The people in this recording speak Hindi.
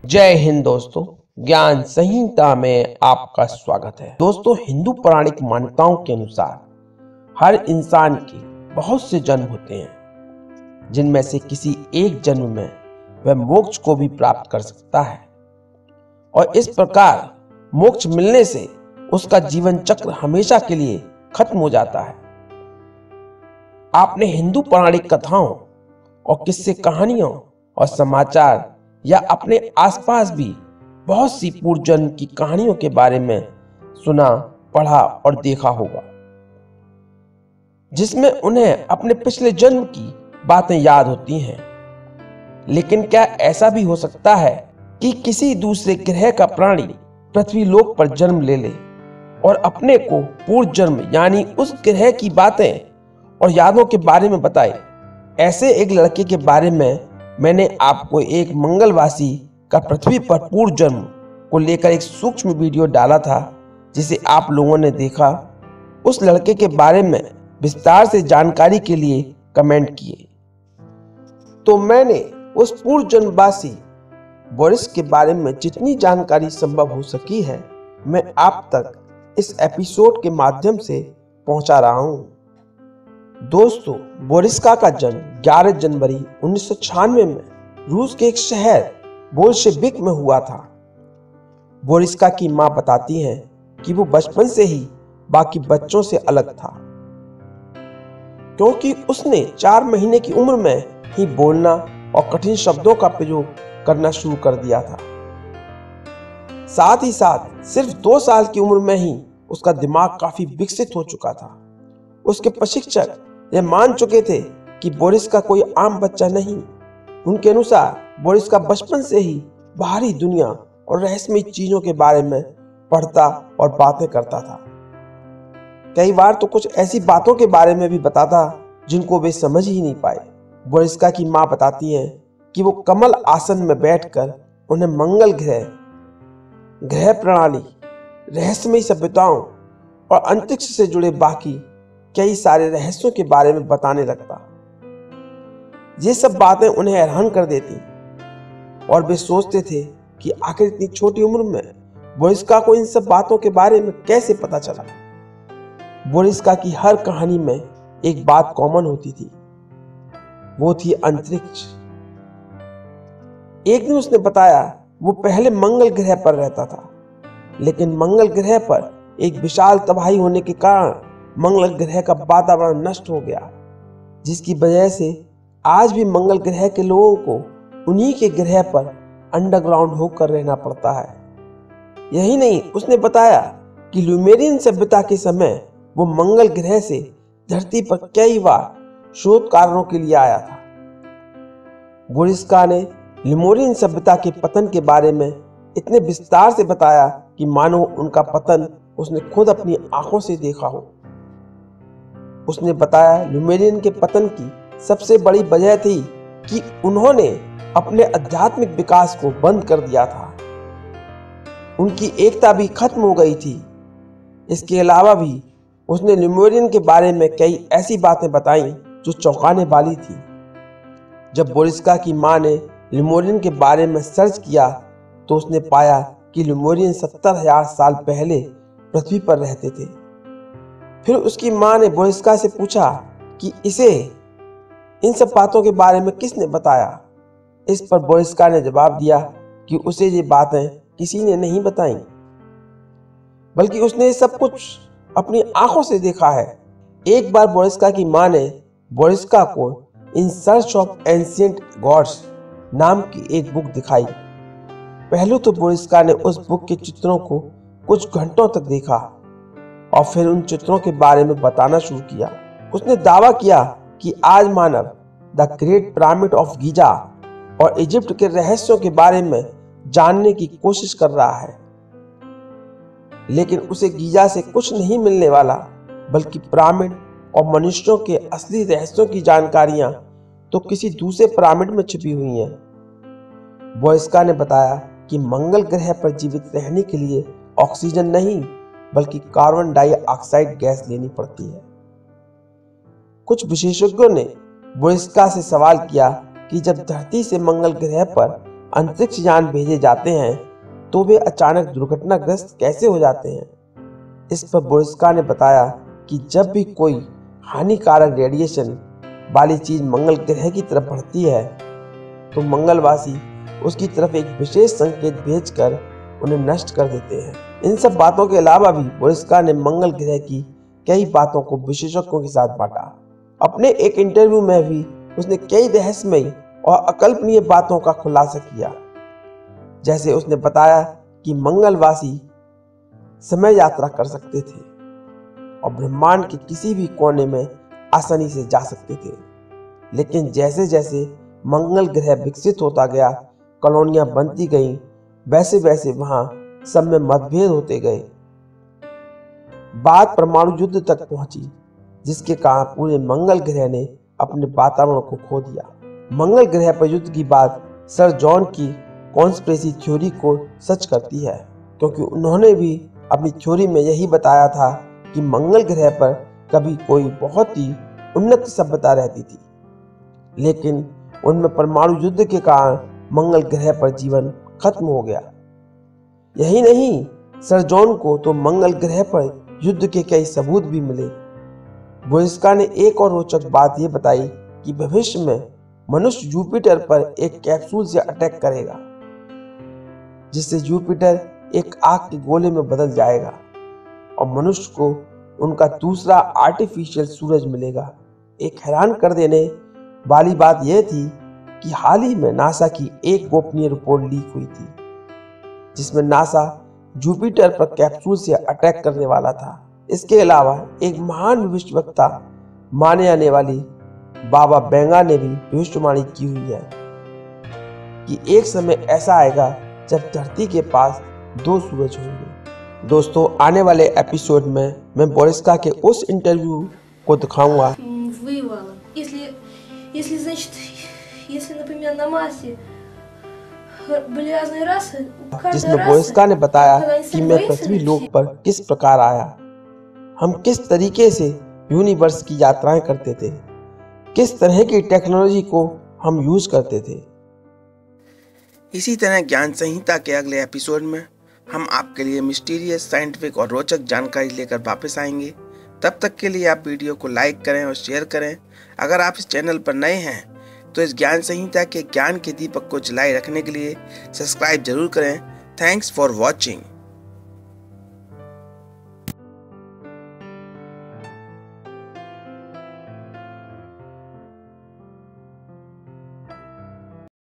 जय हिंद दोस्तों, ज्ञान संहिता में आपका स्वागत है। दोस्तों, हिंदू पौराणिक मान्यताओं के अनुसार हर इंसान के बहुत से जन्म होते हैं, जिनमें से किसी एक जन्म में वह मोक्ष को भी प्राप्त कर सकता है और इस प्रकार मोक्ष मिलने से उसका जीवन चक्र हमेशा के लिए खत्म हो जाता है। आपने हिंदू पौराणिक कथाओं और किस्से कहानियों और समाचार या अपने आसपास भी बहुत सी पूर्व जन्म की कहानियों के बारे में सुना, पढ़ा और देखा होगा, जिसमें उन्हें अपने पिछले जन्म की बातें याद होती हैं। लेकिन क्या ऐसा भी हो सकता है कि किसी दूसरे ग्रह का प्राणी पृथ्वी लोक पर जन्म ले ले और अपने को पूर्व जन्म यानी उस ग्रह की बातें और यादों के बारे में बताए? ऐसे एक लड़के के बारे में मैंने आपको एक मंगलवासी का पृथ्वी पर पूर्व जन्म को लेकर एक सूक्ष्म वीडियो डाला था, जिसे आप लोगों ने देखा। उस लड़के के बारे में विस्तार से जानकारी के लिए कमेंट किए, तो मैंने उस पूर्व जन्मवासी बोरिस के बारे में जितनी जानकारी संभव हो सकी है मैं आप तक इस एपिसोड के माध्यम से पहुंचा रहा हूं। दोस्तों, बोरिस्का का जन्म 11 जनवरी 1996 में रूस के एक शहर बोल्शेविक में हुआ था। बोरिस्का की मां बताती हैं कि वो बचपन से ही बाकी बच्चों से अलग था, क्योंकि उसने 4 महीने की उम्र में ही बोलना और कठिन शब्दों का प्रयोग करना शुरू कर दिया था। साथ ही साथ सिर्फ 2 साल की उम्र में ही उसका दिमाग काफी विकसित हो चुका था। उसके प्रशिक्षक यह मान चुके थे कि बोरिस्का कोई आम बच्चा नहीं। उनके अनुसार बोरिस्का बचपन से ही बाहरी दुनिया और रहस्यमय चीजों के बारे में पढ़ता और बातें करता था। कई बार तो कुछ ऐसी बातों के बारे में भी बताता जिनको वे समझ ही नहीं पाए। बोरिस्का की मां बताती हैं कि वो कमल आसन में बैठकर उन्हें मंगल ग्रह प्रणाली, रहस्यमय सभ्यताओं और अंतरिक्ष से जुड़े बाकी कई सारे रहस्यों के बारे में बताने लगता। ये सब बातें उन्हें हैरान कर देती और वे सोचते थे कि आखिर इतनी छोटी उम्र में बोरिस्का को इन सब बातों के बारे में कैसे पता चला। बोरिस्का की हर कहानी में एक बात कॉमन होती थी, वो थी अंतरिक्ष। एक दिन उसने बताया वो पहले मंगल ग्रह पर रहता था, लेकिन मंगल ग्रह पर एक विशाल तबाही होने के कारण मंगल ग्रह का वातावरण नष्ट हो गया, जिसकी वजह से आज भी मंगल ग्रह के लोगों को उन्हीं के ग्रह पर अंडरग्राउंड होकर रहना पड़ता है। यही नहीं, उसने बताया कि ल्यूमेरियन सभ्यता के समय वो मंगल ग्रह से धरती पर कई बार शोध कार्यों के लिए आया था। बोरिस्का ने ल्यूमेरियन सभ्यता के पतन के बारे में इतने विस्तार से बताया कि मानो उनका पतन उसने खुद अपनी आंखों से देखा हो। उसने बताया ल्यूमेरियन के पतन की सबसे बड़ी वजह थी कि उन्होंने अपने आध्यात्मिक विकास को बंद कर दिया था। उनकी एकता भी खत्म हो गई थी। इसके अलावा भी उसने ल्यूमेरियन के बारे में कई ऐसी बातें बताई जो चौंकाने वाली थी। जब बोरिस्का की मां ने ल्यूमेरियन के बारे में सर्च किया तो उसने पाया कि ल्यूमेरियन 70,000 साल पहले पृथ्वी पर रहते थे। फिर उसकी मां ने बोरिस्का से पूछा कि इसे इन सब बातों के बारे में किसने बताया। इस पर बोरिस्का ने जवाब दिया कि उसे ये बातें किसी ने नहीं बताई, बल्कि उसने सब कुछ अपनी आंखों से देखा है। एक बार बोरिस्का की मां ने बोरिस्का को in search of ancient gods नाम की एक बुक दिखाई। पहले तो बोरिस्का ने उस बुक के चित्रों को कुछ घंटों तक देखा और फिर उन चित्रों के बारे में बताना शुरू किया। उसने दावा किया कि आज मानव the great pyramid of Giza और इजिप्ट के रहस्यों के बारे में जानने की कोशिश कर रहा है, लेकिन उसे गीजा से कुछ नहीं मिलने वाला, बल्कि पिरामिड और मनुष्यों के असली रहस्यों की जानकारियां तो किसी दूसरे पिरामिड में छिपी हुई हैं। बोरिस्का ने बताया कि मंगल ग्रह पर जीवित रहने के लिए ऑक्सीजन नहीं बल्कि कार्बन डाइऑक्साइड गैस लेनी पड़ती है। कुछ विशेषज्ञों ने बोरिस्का से सवाल किया कि जब धरती से मंगल ग्रह पर अंतरिक्ष यान भेजे जाते हैं तो वे अचानक दुर्घटनाग्रस्त कैसे हो जाते हैं। इस पर बोरिस्का ने बताया कि जब भी कोई हानिकारक रेडिएशन वाली चीज मंगल ग्रह की तरफ बढ़ती है तो मंगलवासी उसकी तरफ एक विशेष संकेत भेजकर उन्हें नष्ट कर देते हैं। इन सब बातों के अलावा भी बोरिस्का ने मंगल ग्रह की कई बातों को विशेषज्ञों के साथ बांटा। अपने एक इंटरव्यू में भी उसने कई रहस्यमयी और अकल्पनीय बातों का खुलासा किया। जैसे उसने बताया कि मंगलवासी समय यात्रा कर सकते थे और ब्रह्मांड के किसी भी कोने में आसानी से जा सकते थे, लेकिन जैसे जैसे मंगल ग्रह विकसित होता गया, कॉलोनियां बनती गईं, वैसे वैसे वहां सब में मतभेद होते गए। बात परमाणु युद्ध तक पहुंची, जिसके कारण पूरे मंगल ग्रह ने अपने वातावरण को खो दिया। मंगल ग्रह पर युद्ध की बात सर जॉन की कॉन्स्पिरेसी थ्योरी को सच करती है, क्योंकि उन्होंने भी अपनी थ्योरी में यही बताया था कि मंगल ग्रह पर कभी कोई बहुत ही उन्नत सभ्यता रहती थी, लेकिन उनमें परमाणु युद्ध के कारण मंगल ग्रह पर जीवन खत्म हो गया। यही नहीं, सर जॉन को तो मंगल ग्रह पर युद्ध के कई सबूत भी मिले। बोरिस्का ने एक और रोचक बात यह बताई कि भविष्य में मनुष्य जुपिटर पर एक कैप्सूल से अटैक करेगा, जिससे जुपिटर एक आग के गोले में बदल जाएगा और मनुष्य को उनका दूसरा आर्टिफिशियल सूरज मिलेगा। एक हैरान कर देने वाली बात यह थी कि हाल ही में नासा की एक गोपनीय रिपोर्ट लीक हुई थी, जिसमें नासा जुपिटर पर कैप्सूल से अटैक करने वाला था। इसके अलावा एक महान भविष्यवक्ता माने जाने वाली बाबा बेंगा ने भी भविष्यवाणी की हुई है कि एक समय ऐसा आएगा जब धरती के पास दो सूरज होंगे। दोस्तों, आने वाले एपिसोड में मैं बोरिस्का के उस इंटरव्यू को दिखाऊंगा जिसमें बोरिस्का ने बताया कि मैं पृथ्वी लोक पर किस प्रकार आया, हम किस तरीके से यूनिवर्स की यात्राएं करते थे, किस तरह की टेक्नोलॉजी को हम यूज करते थे। इसी तरह ज्ञान संहिता के अगले एपिसोड में हम आपके लिए मिस्टीरियस, साइंटिफिक और रोचक जानकारी लेकर वापस आएंगे। तब तक के लिए आप वीडियो को लाइक करें और शेयर करें। अगर आप इस चैनल पर नए हैं तो इस ज्ञान संहिता के ज्ञान के दीपक को जलाए रखने के लिए सब्सक्राइब जरूर करें। Thanks for watching.